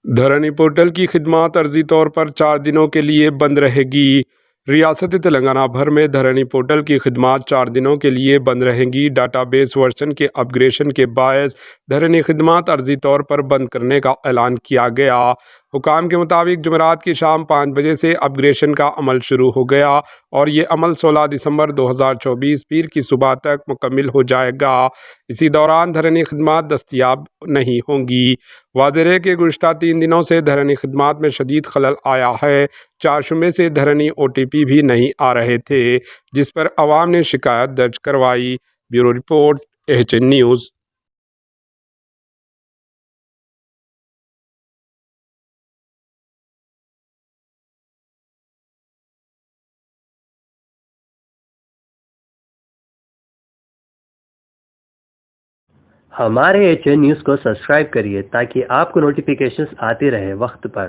Dharani portal کی خدمات عرضی طور پر 4 دنوں کے لیے بند رہے گی۔ ریاست تلنگانہ بھر میں دھرانی پورٹل کی خدمات 4 دنوں کے لیے بند رہیں گی۔ ڈاٹا بیس ورژن کے اپ گریڈیشن کے باعث دھرانی خدمات عرضی طور پر بند کرنے کا اعلان کیا گیا۔ حکام کے مطابق جمعرات کی شام 5 بجے سے اپ گریڈیشن کا عمل شروع ہو گیا اور یہ عمل 16 دسمبر 2024 پیر کی صبح تک مکمل ہو جائے گا۔ اسی دوران دھرانی خدمات دستیاب نہیں ہوں گی۔ واضح رہے کہ گزشتہ 3 دنوں سے دھرانی خدمات میں شدید خلل آیا ہے۔ چارشمے سے دھرانی OTP بھی نہیں آ رہے تھے، جس پر عوام نے شکایت درج کروائی۔ Bureau report, AHN news. ہمارے HN نیوز کو سبسکرائب کریے تاکہ آپ کو نوٹیفیکیشنز آتی رہے وقت پر۔